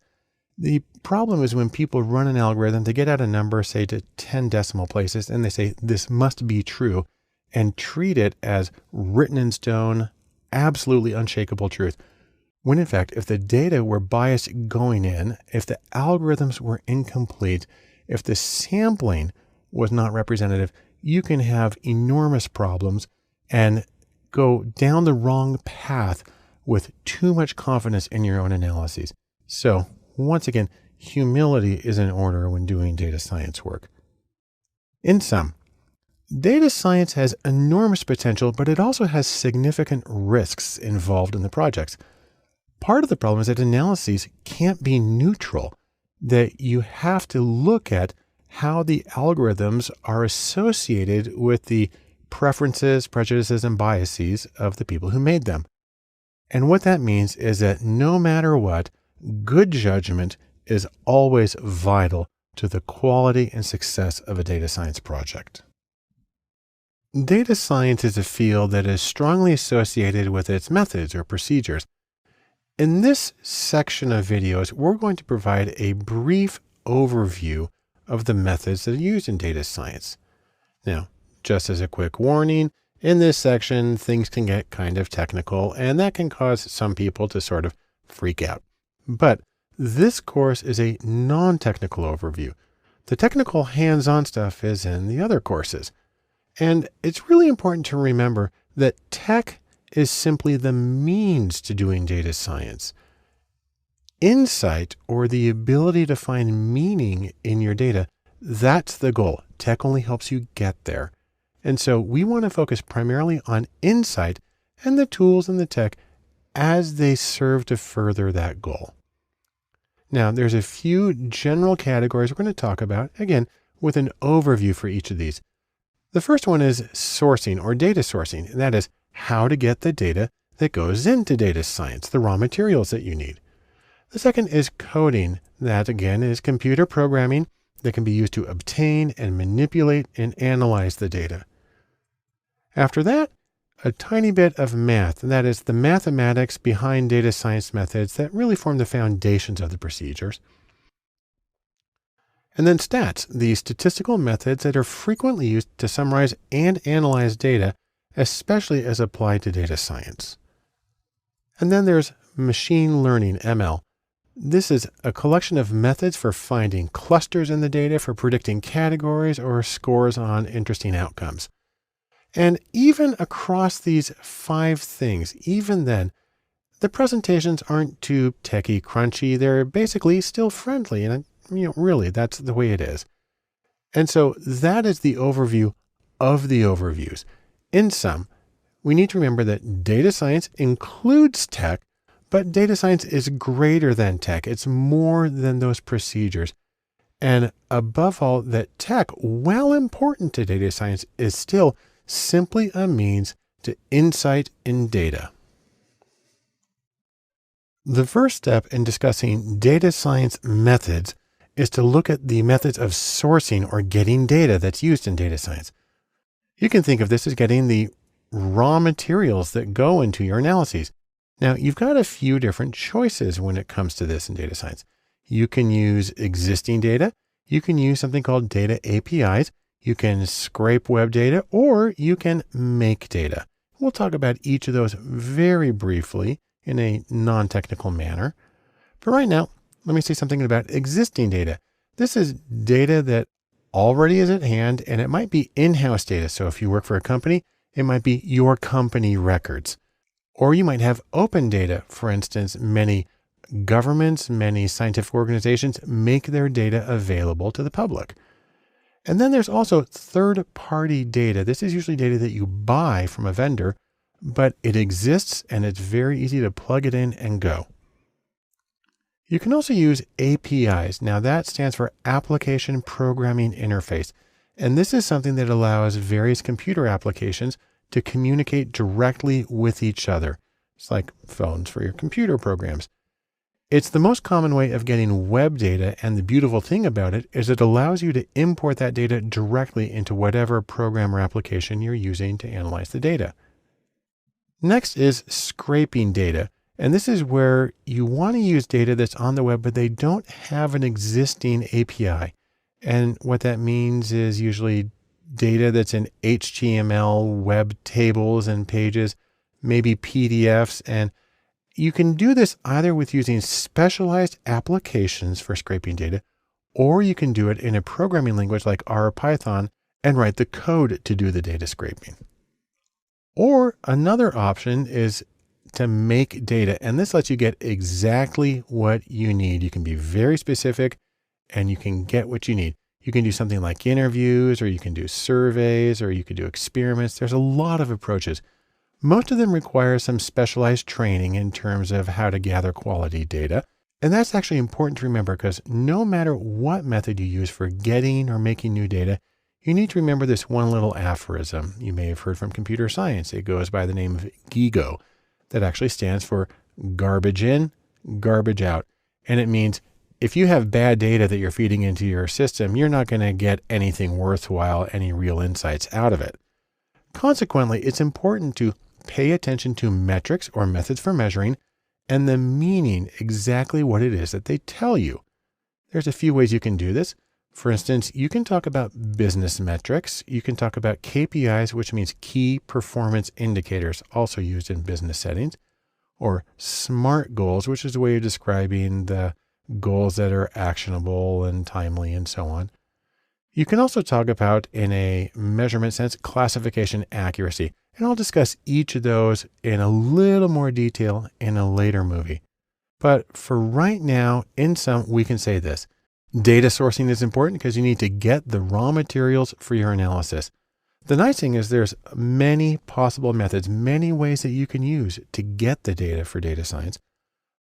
The problem is when people run an algorithm, they get out a number, say to 10 decimal places, and they say, this must be true, and treat it as written in stone, absolutely unshakable truth. When in fact, if the data were biased going in, if the algorithms were incomplete, if the sampling was not representative, you can have enormous problems and go down the wrong path with too much confidence in your own analyses. So once again, humility is in order when doing data science work. In sum, data science has enormous potential, but it also has significant risks involved in the projects. Part of the problem is that analyses can't be neutral, that you have to look at how the algorithms are associated with the preferences, prejudices, and biases of the people who made them. And what that means is that no matter what, good judgment is always vital to the quality and success of a data science project. Data science is a field that is strongly associated with its methods or procedures. In this section of videos, we're going to provide a brief overview of the methods that are used in data science. Now, just as a quick warning, in this section, things can get kind of technical, and that can cause some people to sort of freak out. But this course is a non-technical overview. The technical hands-on stuff is in the other courses. And it's really important to remember that tech is simply the means to doing data science. Insight, or the ability to find meaning in your data, that's the goal. Tech only helps you get there. And so we want to focus primarily on insight and the tools and the tech as they serve to further that goal. Now, there's a few general categories we're going to talk about, again, with an overview for each of these. The first one is sourcing or data sourcing, and that is how to get the data that goes into data science, the raw materials that you need. The second is coding. That again is computer programming that can be used to obtain and manipulate and analyze the data. After that, a tiny bit of math, and that is the mathematics behind data science methods that really form the foundations of the procedures. And then stats, the statistical methods that are frequently used to summarize and analyze data, especially as applied to data science. And then there's machine learning, ML. This is a collection of methods for finding clusters in the data, for predicting categories or scores on interesting outcomes. And even across these 5 things, even then, the presentations aren't too techie crunchy. They're basically still friendly. And really, that's the way it is. And so that is the overview of the overviews. In sum, we need to remember that data science includes tech, but data science is greater than tech. It's more than those procedures. And above all, that tech, while important to data science, is still simply a means to insight in data. The first step in discussing data science methods is to look at the methods of sourcing or getting data that's used in data science. You can think of this as getting the raw materials that go into your analyses. Now, you've got a few different choices when it comes to this in data science. You can use existing data. You can use something called data APIs. You can scrape web data, or you can make data. We'll talk about each of those very briefly in a non-technical manner. But right now, let me say something about existing data. This is data that already is at hand, and it might be in-house data. So if you work for a company, it might be your company records. Or you might have open data. For instance, many governments, many scientific organizations make their data available to the public. And then there's also third-party data. This is usually data that you buy from a vendor, but it exists and it's very easy to plug it in and go. You can also use APIs. Now that stands for Application Programming Interface. And this is something that allows various computer applications to communicate directly with each other. It's like phones for your computer programs. It's the most common way of getting web data, and the beautiful thing about it is it allows you to import that data directly into whatever program or application you're using to analyze the data. Next is scraping data, and this is where you want to use data that's on the web, but they don't have an existing API. And what that means is usually data that's in HTML, web tables and pages, maybe PDFs, and you can do this either with using specialized applications for scraping data, or you can do it in a programming language like R or Python and write the code to do the data scraping. Or another option is to make data, and this lets you get exactly what you need. You can be very specific and you can get what you need. You can do something like interviews, or you can do surveys, or you could do experiments. There's a lot of approaches. Most of them require some specialized training in terms of how to gather quality data. And that's actually important to remember, because no matter what method you use for getting or making new data, you need to remember this one little aphorism you may have heard from computer science. It goes by the name of GIGO. That actually stands for garbage in, garbage out. And it means if you have bad data that you're feeding into your system, you're not going to get anything worthwhile, any real insights out of it. Consequently, it's important to pay attention to metrics or methods for measuring and the meaning, exactly what it is that they tell you. There's a few ways you can do this. For instance, you can talk about business metrics. You can talk about KPIs, which means key performance indicators, also used in business settings, or SMART goals, which is a way of describing the goals that are actionable and timely and so on. You can also talk about, in a measurement sense, classification accuracy. And I'll discuss each of those in a little more detail in a later movie. But for right now, in sum, we can say this. Data sourcing is important because you need to get the raw materials for your analysis. The nice thing is there's many possible methods, many ways that you can use to get the data for data science.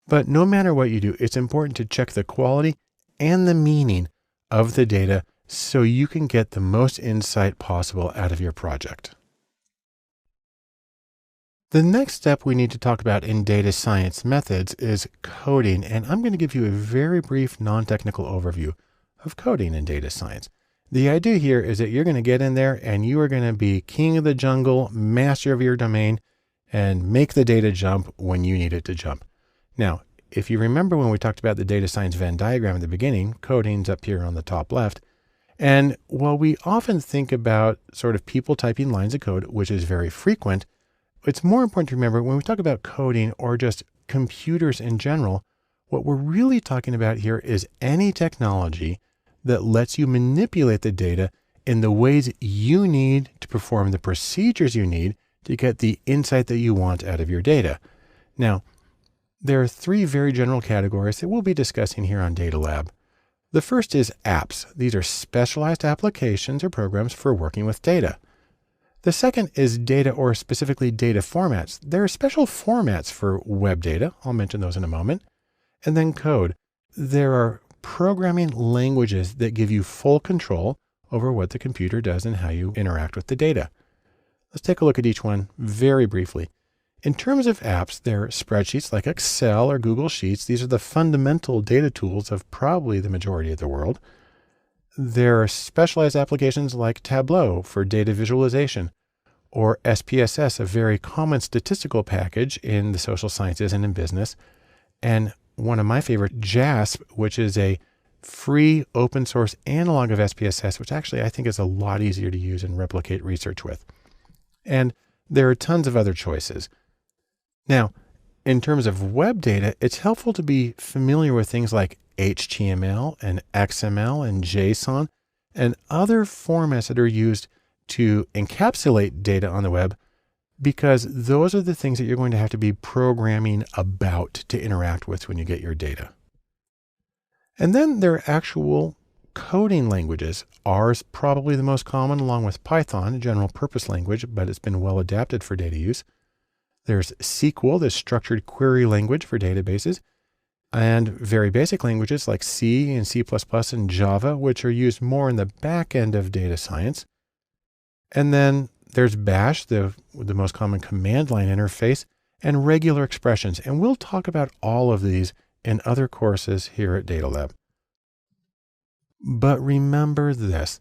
But no matter what you do, it's important to check the quality and the meaning of the data so you can get the most insight possible out of your project. The next step we need to talk about in data science methods is coding, and I'm going to give you a very brief non-technical overview of coding in data science. The idea here is that you're going to get in there and you are going to be king of the jungle, master of your domain, and make the data jump when you need it to jump. Now, if you remember when we talked about the data science Venn diagram at the beginning, coding's up here on the top left. And while we often think about sort of people typing lines of code, which is very frequent, it's more important to remember when we talk about coding or just computers in general, what we're really talking about here is any technology that lets you manipulate the data in the ways you need to perform the procedures you need to get the insight that you want out of your data. Now, there are three very general categories that we'll be discussing here on Data Lab. The first is apps. These are specialized applications or programs for working with data. The second is data, or specifically data formats. There are special formats for web data. I'll mention those in a moment. And then code. There are programming languages that give you full control over what the computer does and how you interact with the data. Let's take a look at each one very briefly. In terms of apps, there are spreadsheets like Excel or Google Sheets. These are the fundamental data tools of probably the majority of the world. There are specialized applications like Tableau for data visualization, or SPSS, a very common statistical package in the social sciences and in business. And one of my favorite, JASP, which is a free open source analog of SPSS, which actually I think is a lot easier to use and replicate research with. And there are tons of other choices. Now, in terms of web data, it's helpful to be familiar with things like HTML and XML and JSON and other formats that are used to encapsulate data on the web, because those are the things that you're going to have to be programming about to interact with when you get your data. And then there are actual coding languages. R is probably the most common, along with Python, a general purpose language, but it's been well adapted for data use. There's SQL, the structured query language for databases, and very basic languages like C and C++ and Java, which are used more in the back end of data science. And then there's Bash, the most common command line interface, and regular expressions. And we'll talk about all of these in other courses here at Data Lab. But remember this,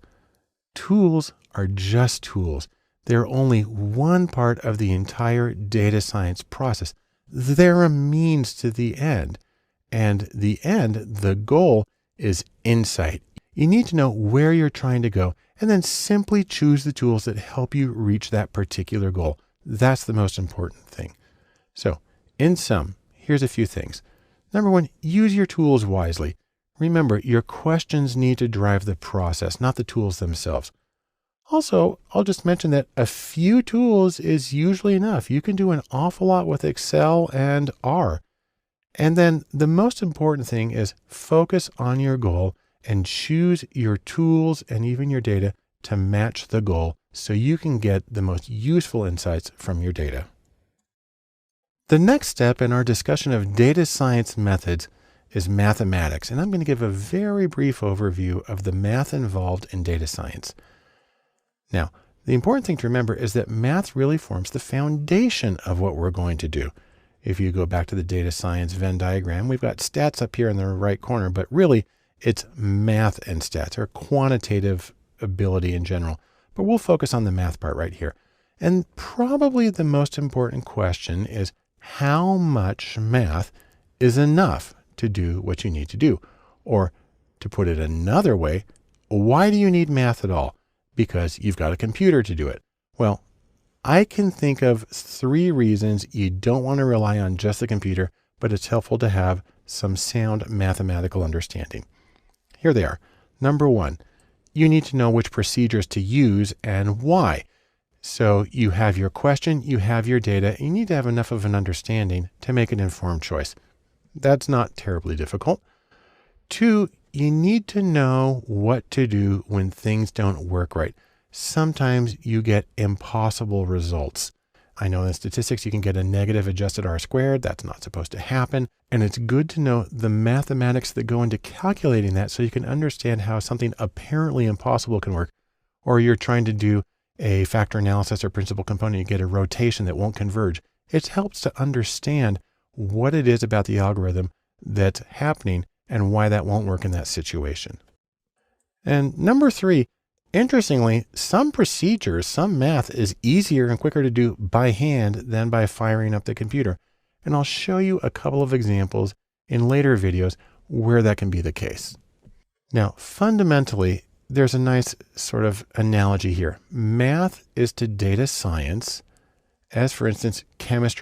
tools are just tools. They're only one part of the entire data science process. They're a means to the end. And the end, the goal, is insight. You need to know where you're trying to go and then simply choose the tools that help you reach that particular goal. That's the most important thing. So, in sum, here's a few things. Number one, use your tools wisely. Remember, your questions need to drive the process, not the tools themselves. Also, I'll just mention that a few tools is usually enough. You can do an awful lot with Excel and R. And then the most important thing is focus on your goal and choose your tools and even your data to match the goal so you can get the most useful insights from your data. The next step in our discussion of data science methods is mathematics, and I'm going to give a very brief overview of the math involved in data science. Now, the important thing to remember is that math really forms the foundation of what we're going to do. If you go back to the data science Venn diagram, we've got stats up here in the right corner, but really it's math and stats, or quantitative ability in general. But we'll focus on the math part right here. And probably the most important question is, how much math is enough to do what you need to do? Or to put it another way, why do you need math at all? Because you've got a computer to do it. Well, I can think of 3 reasons you don't want to rely on just the computer, but it's helpful to have some sound mathematical understanding. Here they are. Number 1, you need to know which procedures to use and why. So you have your question, you have your data, you need to have enough of an understanding to make an informed choice. That's not terribly difficult. 2, you need to know what to do when things don't work right. Sometimes you get impossible results. I know in statistics you can get a negative adjusted R squared. That's not supposed to happen. And it's good to know the mathematics that go into calculating that so you can understand how something apparently impossible can work. Or you're trying to do a factor analysis or principal component, you get a rotation that won't converge. It helps to understand what it is about the algorithm that's happening and why that won't work in that situation. And number 3, interestingly, some procedures, some math is easier and quicker to do by hand than by firing up the computer. And I'll show you a couple of examples in later videos where that can be the case. Now, fundamentally, there's a nice sort of analogy here. Math is to data science, as for instance, chemistry